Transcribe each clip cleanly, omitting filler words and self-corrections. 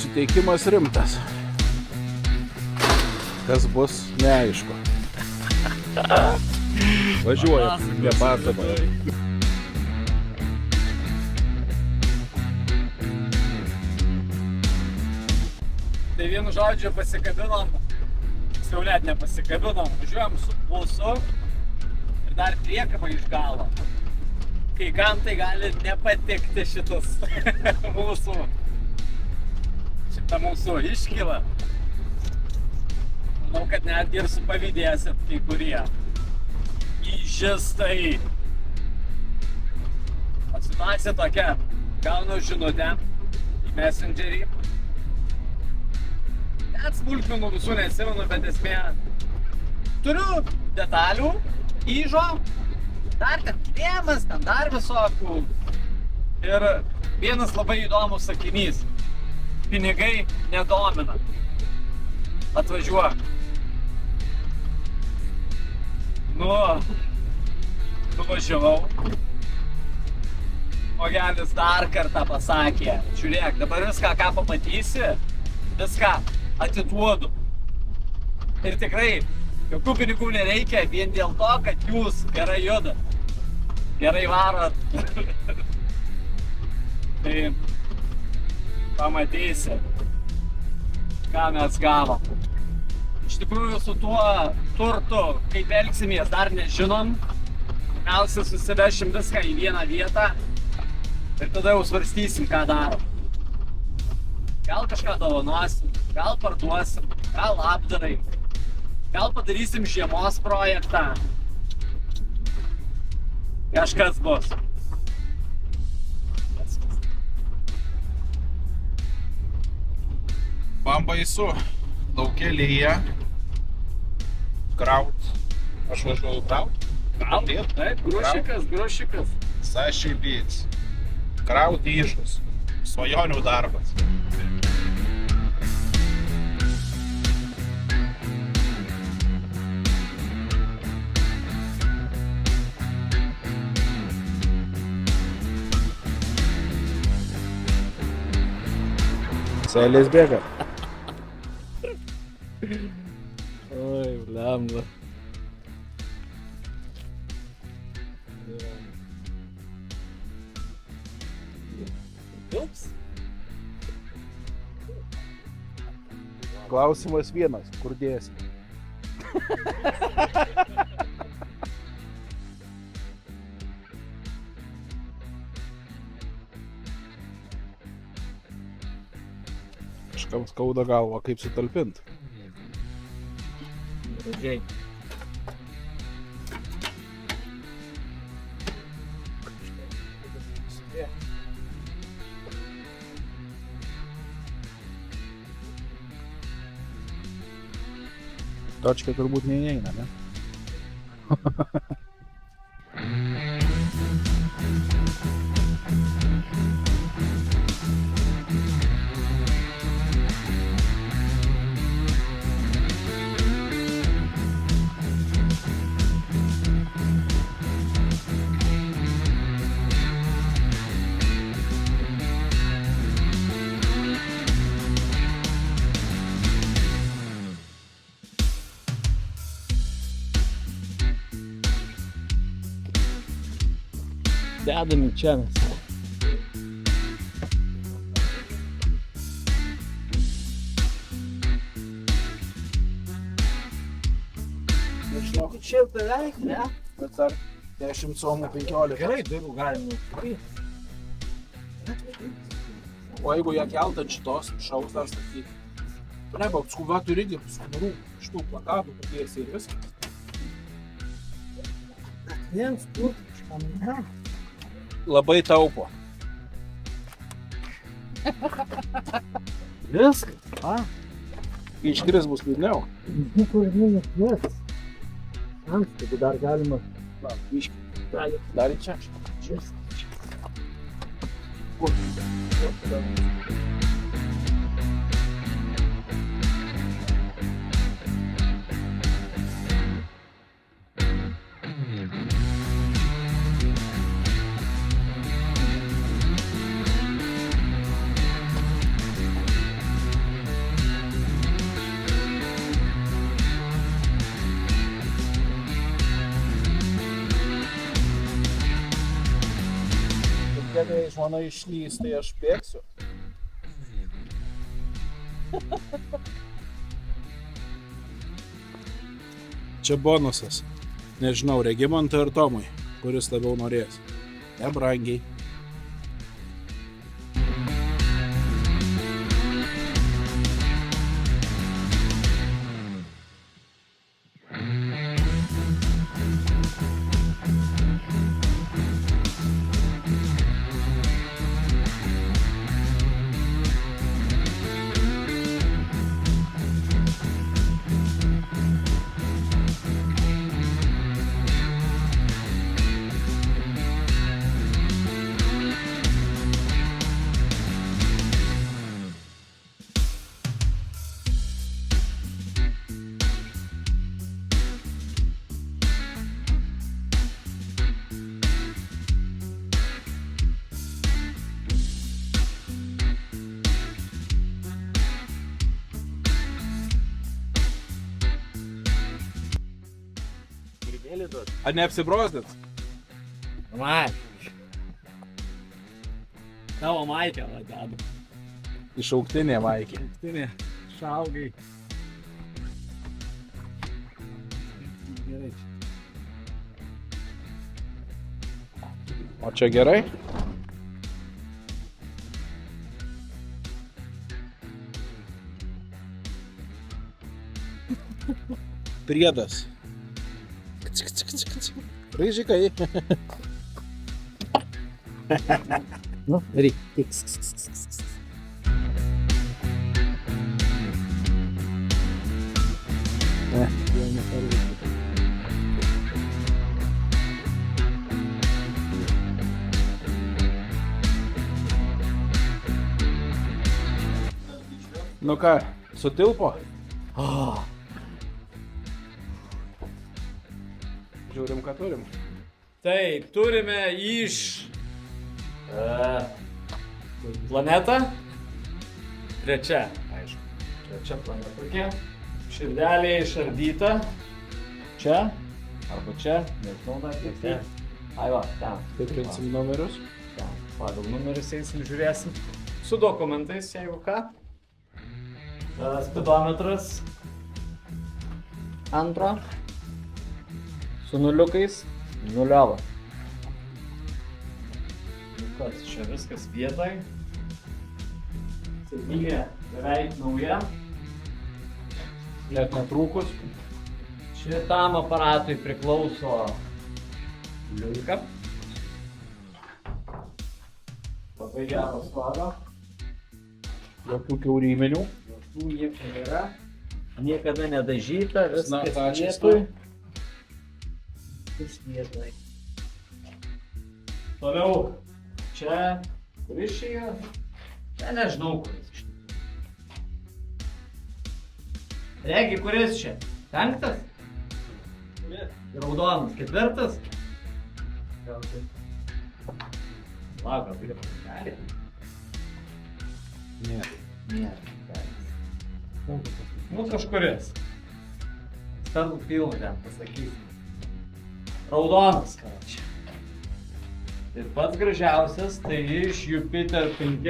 Nusiteikimas rimtas. Kas bus, neaišku. Važiuoja, nepasakoja. Tai vienu žodžiu pasikabinom, tiksliau net nepasikabinom, važiuojam su busu ir dar priekaba iš galo. Kai kam tai gali nepatikti šitas šita mūsų iškyla. Manau, kad netgi ir supavydėsit kai kurie. Įžistai. O situacija tokia, gaunu žinutę į Messengerį. Net smulkmenų visų nesimenu, bet esmė. Turiu detalių, įžo, dar ten rėmas, ten dar visokių. Ir vienas labai įdomus sakinys. Pinigai nedomina. Atvažiuok. Nuvažiavau. Mogelis dar kartą pasakė, žiūrėk, dabar viską, ką pamatysi, viską atiduodu. Ir tikrai, jokių pinigų nereikia vien dėl to, kad jūs gerai judat, gerai varot. Tai pamatysi, ką mes gavom. Iš tikrųjų, su tuo turtu, kaip elgsimės, dar nežinom. Pirmiausia, susivešim viską į vieną vietą ir tada jau svarstysim, ką darom. Gal kažką dovanosim, gal parduosim, gal apdarai, gal padarysim žiemos projektą. Kažkas bus. Man baisu, lauke lyja, kraut. Aš važiuoju kraut. Gal? Taip, grušikas. Sašibys. Kraut įžus. Svajonių darbas. Seilės bėga. Oi, blemba. Ups. Klausimas vienas, kur dėsi? Kažkam skauda galvą, kaip sutalpint. Gražiai. Točka turbūt neįeina, ne? Dedami čia mes. Nežinau, kad čia beveik, ne? Bet ar 10 somų 15. Gerai, durų galima. O jeigu ją kelt ant šitos šaus dar statyti? Preba, skuba turi irgi skubarų iš tų plakatų, kokiesi ir viskas. Viens, kažkam. Labai taupo. Viskas. Kai iškris bus liūdniau. Kur minus. Taigi dar galima. Iškris. Gali. Dar į čia. Kur? Jeigu žmona išlys, tai aš bėgsiu. Čia bonusas. Nežinau, Regimantui ar Tomui, kuris labiau norės. Nebrangiai. Ar neapsibrozdit? Man. Tavo Maikė dedu. Išauktinė Maikė. Šauktinė. Šaugai. Gerai. O čia gerai? Priedas. Raižikai. Nu, daryk. Nu ką, sutilpo? Žiūrim, ką turim. Taip, turime iš planetą. Trečia, aišku. Trečia planeta tokia. Širdelė išardyta. Čia. Arba čia. Nežinau dar kiek tai. Ai va, ten. Tikrinsim numerius. Ten. Pagal numerius eisim, žiūrėsim. Su dokumentais, jeigu ką. Spidometras. Antro. Su nuliukais. Nuliavo. Nu kas, čia viskas vietoj. Sėdynė beveik nauja. Net netrūkus. Šitam aparatui priklauso liulka. Labai geras vaga. Jokių kiaurymenių. Jokių nieko nėra. Niekada nedažyta, viskas Snapačias vietoj. Viskas vietoj. Toliau. Čia kuris čia yra? Čia nežinau kuris iš tikrųjų. Regi, kuris čia? 5? Raudonas 4? Gal tai. Laga, turi pasidarė. Nėra. Nu kažkuris. Ekspertų filmų ten pasakysiu. Raudonas, ką čia. Ir pats gražiausias tai iš Jupiter 5.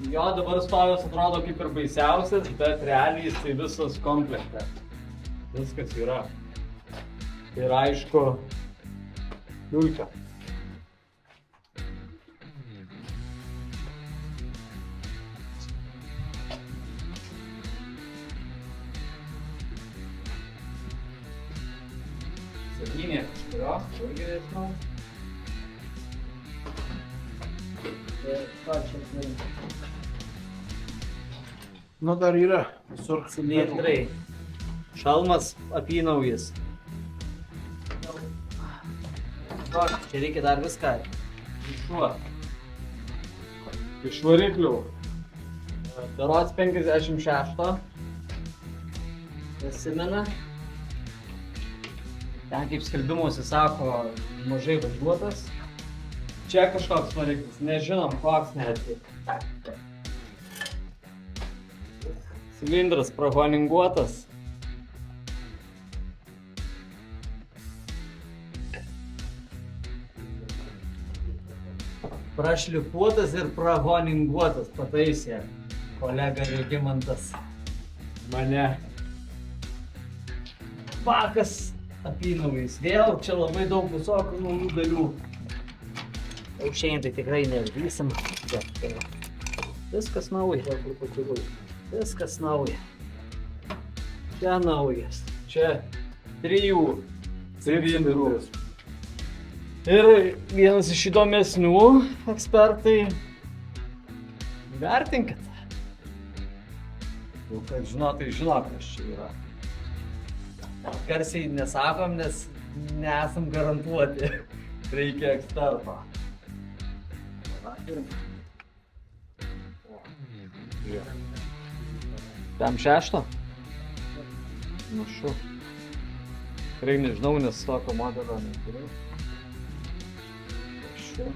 Jo dabar stovės atrodo kaip ir baisiausias, bet realiai jis tai visas komplekte. Viskas yra. Ir aišku, liulka. Sėdynė kažkurios, irgi nežinau. Ir ką čia atsinaip? Nu dar yra. Visur. Cilindrai. Šalmas apynaujis. O, čia reikia dar viską iššuot. Iš variklių. Berods 56. Prisimena. Ten kaip skelbimuose sako, mažai važiuotas. Čia kažkoks variklis, nežinom koks netgi. Cilindras prahoninguotas. prašlifuotas ir prahoninguotas, pataisė kolega Regimantas mane. Bakas apynaujais. Vėl čia labai daug visokių naujų dalių. Jau šiandien tai tikrai nevysim. Viskas nauja. Viskas nauja. Čia naujas. Čia 3 cilindrų. Ir vienas iš įdomesnių ekspertai. Vertinkit. Jau kad žino, tai žino, kas čia yra. Garsiai nesakom, nes nesam garantuoti. Reikia eksperto. Tam 6? Nu šu. Tikrai nežinau, nes tokio modelio neturiu. Šu.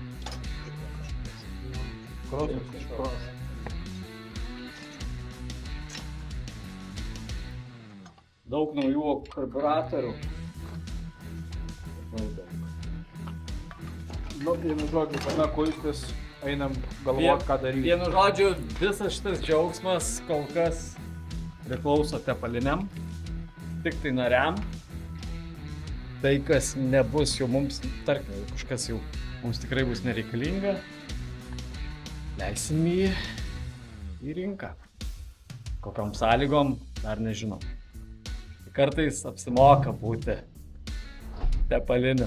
Krosas. Daug naujų karburatorių. Nu, vienu žodžiu, kada kuistis, einam galvot, ką daryti. Vienu žodžiu, visas šitas džiaugsmas kol kas priklauso tepaliniam, tik tai nariam. Tai, kas nebus jau mums, tarkim, kažkas jau mums tikrai bus nereikalinga, leisim į rinką. Kokiom sąlygom, dar nežinom. Kartais apsimoka būti tepaliniu.